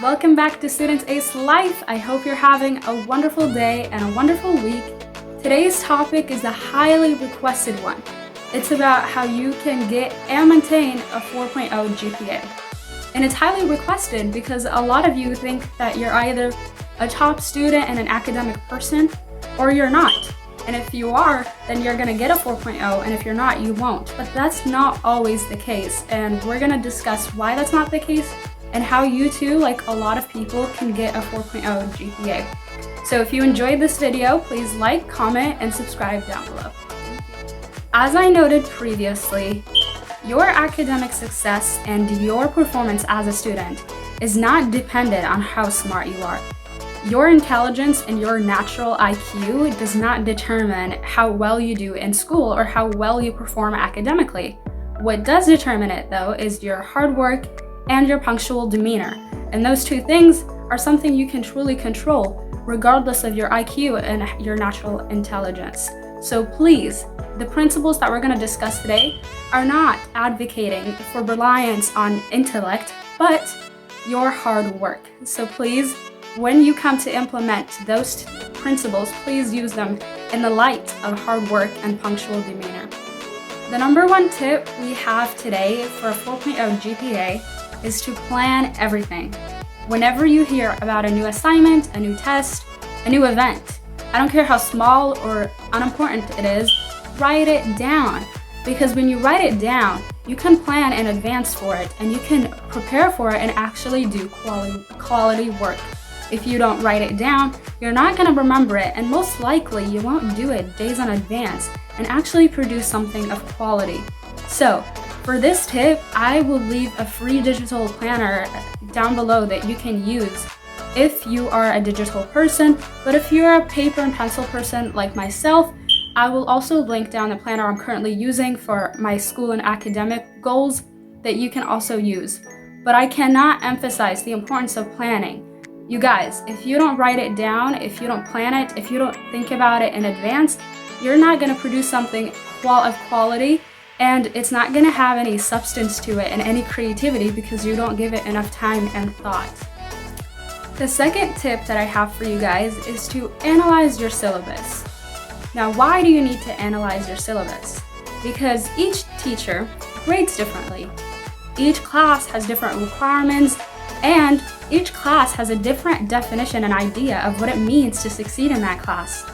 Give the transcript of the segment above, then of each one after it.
Welcome back to Students Ace Life. I hope you're having a wonderful day and a wonderful week. Today's topic is a highly requested one. It's about how you can get and maintain a 4.0 GPA. And it's highly requested because a lot of you think that you're either a top student and an academic person or you're not. And if you are, then you're going to get a 4.0, and if you're not, you won't. But that's not always the case, and we're going to discuss why that's not the case and how you too, like a lot of people, can get a 4.0 GPA. So if you enjoyed this video, please like, comment, and subscribe down below. As I noted previously, your academic success and your performance as a student is not dependent on how smart you are. Your intelligence and your natural IQ does not determine how well you do in school or how well you perform academically. What does determine it, though, is your hard work and your punctual demeanor. And those two things are something you can truly control, regardless of your IQ and your natural intelligence. So please, the principles that we're going to discuss today are not advocating for reliance on intellect, but your hard work. So please, when you come to implement those principles, please use them in the light of hard work and punctual demeanor. The number one tip we have today for a 4.0 GPA is to plan everything. Whenever you hear about a new assignment, a new test, a new event, I don't care how small or unimportant it is, write it down. Because when you write it down, you can plan in advance for it and you can prepare for it and actually do quality work. If you don't write it down, you're not going to remember it, and most likely you won't do it days in advance and actually produce something of quality. So, for this tip, I will leave a free digital planner down below that you can use if you are a digital person, but if you're a paper and pencil person like myself, I will also link down the planner I'm currently using for my school and academic goals that you can also use. But I cannot emphasize the importance of planning. You guys, if you don't write it down, if you don't plan it, if you don't think about it in advance, you're not going to produce something of quality, and it's not going to have any substance to it and any creativity because you don't give it enough time and thought. The second tip that I have for you guys is to analyze your syllabus. Now, why do you need to analyze your syllabus? Because each teacher grades differently. Each class has different requirements, and each class has a different definition and idea of what it means to succeed in that class.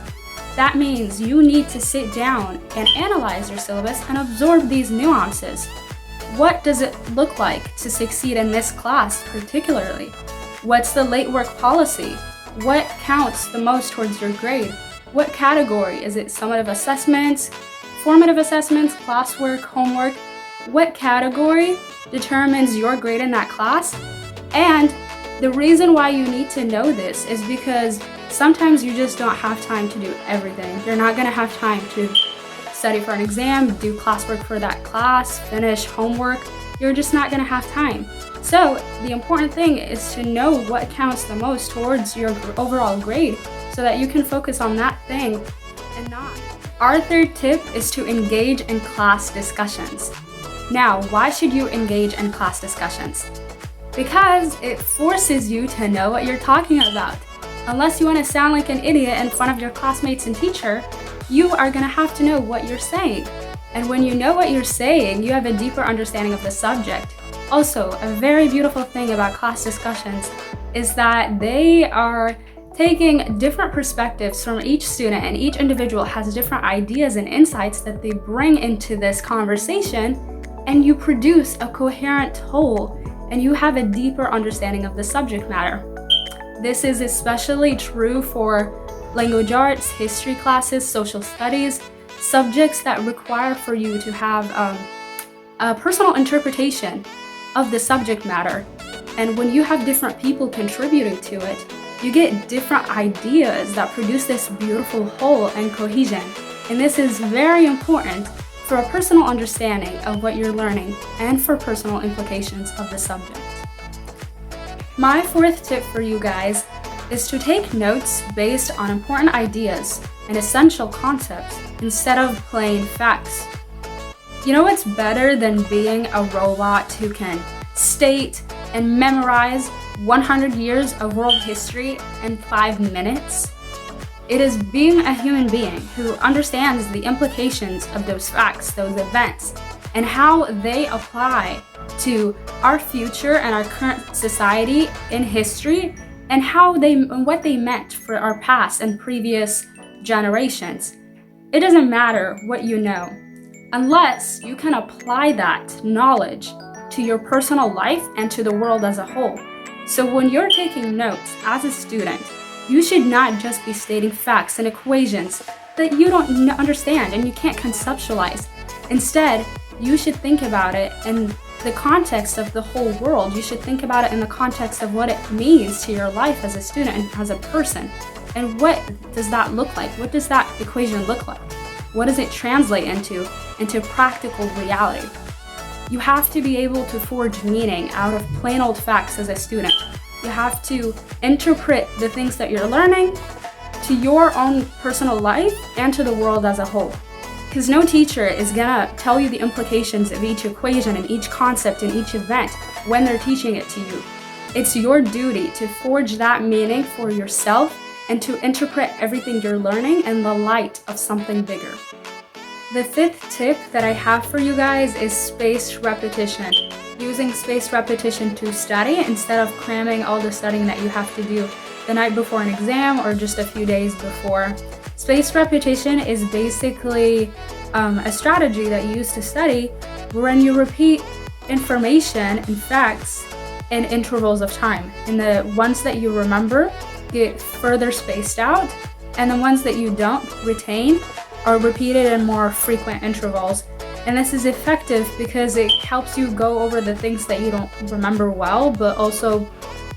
That means you need to sit down and analyze your syllabus and absorb these nuances. What does it look like to succeed in this class particularly? What's the late work policy? What counts the most towards your grade? What category? Is it summative assessments, formative assessments, classwork, homework? What category determines your grade in that class? And the reason why you need to know this is because sometimes you just don't have time to do everything. You're not going to have time to study for an exam, do classwork for that class, finish homework. You're just not going to have time. So the important thing is to know what counts the most towards your overall grade so that you can focus on that thing and not. Our third tip is to engage in class discussions. Now, why should you engage in class discussions? Because it forces you to know what you're talking about. Unless you want to sound like an idiot in front of your classmates and teacher, you are going to have to know what you're saying. And when you know what you're saying, you have a deeper understanding of the subject. Also, a very beautiful thing about class discussions is that they are taking different perspectives from each student, and each individual has different ideas and insights that they bring into this conversation, and you produce a coherent whole, and you have a deeper understanding of the subject matter. This is especially true for language arts, history classes, social studies, subjects that require for you to have a personal interpretation of the subject matter. And when you have different people contributing to it, you get different ideas that produce this beautiful whole and cohesion. And this is very important for a personal understanding of what you're learning and for personal implications of the subject. My fourth tip for you guys is to take notes based on important ideas and essential concepts instead of plain facts. You know what's better than being a robot who can state and memorize 100 years of world history in 5 minutes. It is being a human being who understands the implications of those facts, those events, and how they apply to our future and our current society in history, and what they meant for our past and previous generations. It doesn't matter what you know, unless you can apply that knowledge to your personal life and to the world as a whole. So when you're taking notes as a student, you should not just be stating facts and equations that you don't understand and you can't conceptualize. Instead, you should think about it in the context of the whole world. You should think about it in the context of what it means to your life as a student and as a person. And what does that look like? What does that equation look like? What does it translate into practical reality? You have to be able to forge meaning out of plain old facts as a student. You have to interpret the things that you're learning to your own personal life and to the world as a whole. Because no teacher is gonna tell you the implications of each equation and each concept and each event when they're teaching it to you. It's your duty to forge that meaning for yourself and to interpret everything you're learning in the light of something bigger. The 5th tip that I have for you guys is spaced repetition. Using spaced repetition to study instead of cramming all the studying that you have to do the night before an exam or just a few days before. Spaced repetition is basically a strategy that you use to study when you repeat information and facts in intervals of time. And the ones that you remember get further spaced out, and the ones that you don't retain are repeated in more frequent intervals. And this is effective because it helps you go over the things that you don't remember well, but also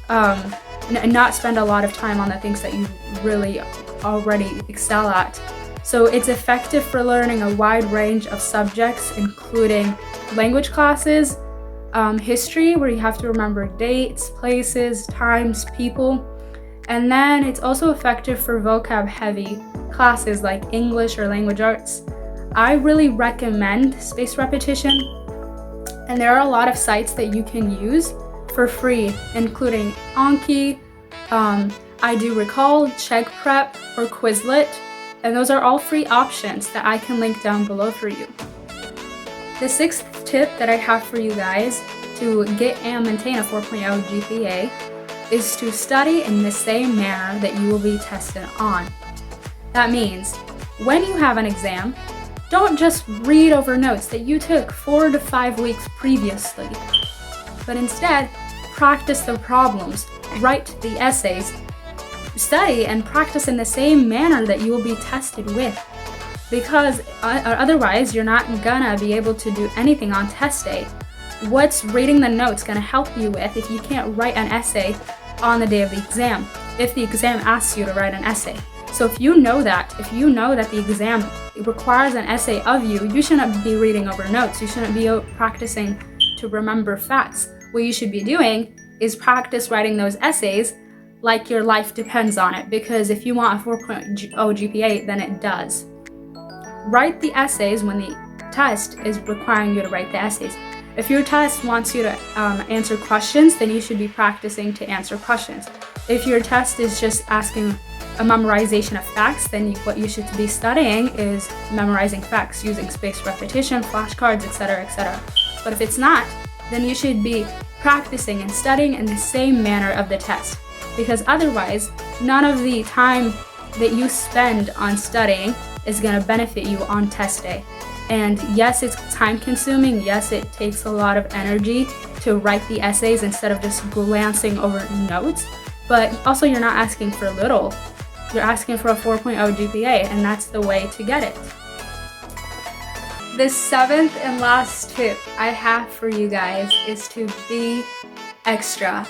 not spend a lot of time on the things that you really already excel at. So it's effective for learning a wide range of subjects, including language classes, history, where you have to remember dates, places, times, people. And then it's also effective for vocab heavy classes like English or language arts. I really recommend spaced repetition, and there are a lot of sites that you can use for free, including Anki, I Do Recall, Check Prep, or Quizlet, and those are all free options that I can link down below for you. The 6th tip that I have for you guys to get and maintain a 4.0 GPA is to study in the same manner that you will be tested on. That means when you have an exam, don't just read over notes that you took 4 to 5 weeks previously, but instead practice the problems, write the essays, study and practice in the same manner that you will be tested with. Because otherwise you're not gonna be able to do anything on test day. What's reading the notes gonna help you with if you can't write an essay on the day of the exam, if the exam asks you to write an essay? So if you know that the exam requires an essay of you, you shouldn't be reading over notes. You shouldn't be practicing to remember facts. What you should be doing is practice writing those essays like your life depends on it, because if you want a 4.0 GPA, then it does. Write the essays when the test is requiring you to write the essays. If your test wants you to answer questions, then you should be practicing to answer questions. If your test is just asking a memorization of facts, then what you should be studying is memorizing facts using spaced repetition, flashcards, etc., etc. But if it's not, then you should be practicing and studying in the same manner of the test, because otherwise, none of the time that you spend on studying is going to benefit you on test day. And yes, it's time consuming. Yes, it takes a lot of energy to write the essays instead of just glancing over notes. But also, you're not asking for little. You're asking for a 4.0 GPA, and that's the way to get it. The 7th and last tip I have for you guys is to be extra.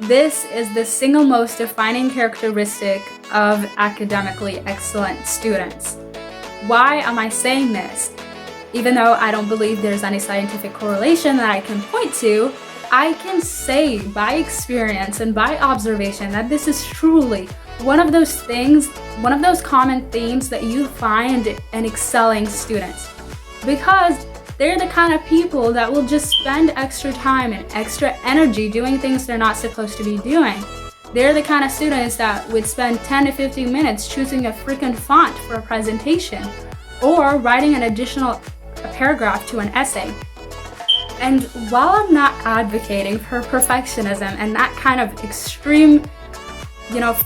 This is the single most defining characteristic of academically excellent students. Why am I saying this? Even though I don't believe there's any scientific correlation that I can point to, I can say by experience and by observation that this is truly one of those things, one of those common themes that you find in excelling students. Because They're the kind of people that will just spend extra time and extra energy doing things they're not supposed to be doing. They're the kind of students that would spend 10 to 15 minutes choosing a freaking font for a presentation or writing an additional paragraph to an essay. And while I'm not advocating for perfectionism and that kind of extreme,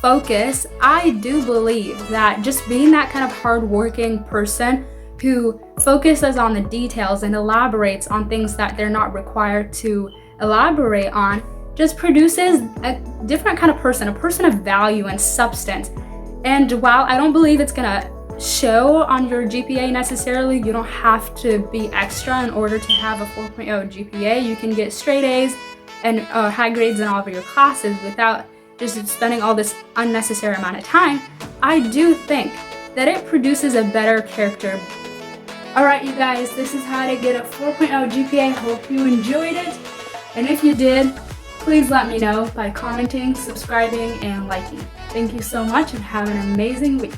focus, I do believe that just being that kind of hardworking person who focuses on the details and elaborates on things that they're not required to elaborate on just produces a different kind of person, a person of value and substance. And while I don't believe it's gonna show on your GPA necessarily, you don't have to be extra in order to have a 4.0 GPA. You can get straight A's and high grades in all of your classes without just spending all this unnecessary amount of time. I do think that it produces a better character. Alright, you guys, this is how to get a 4.0 GPA. Hope you enjoyed it. And if you did, please let me know by commenting, subscribing, and liking. Thank you so much and have an amazing week.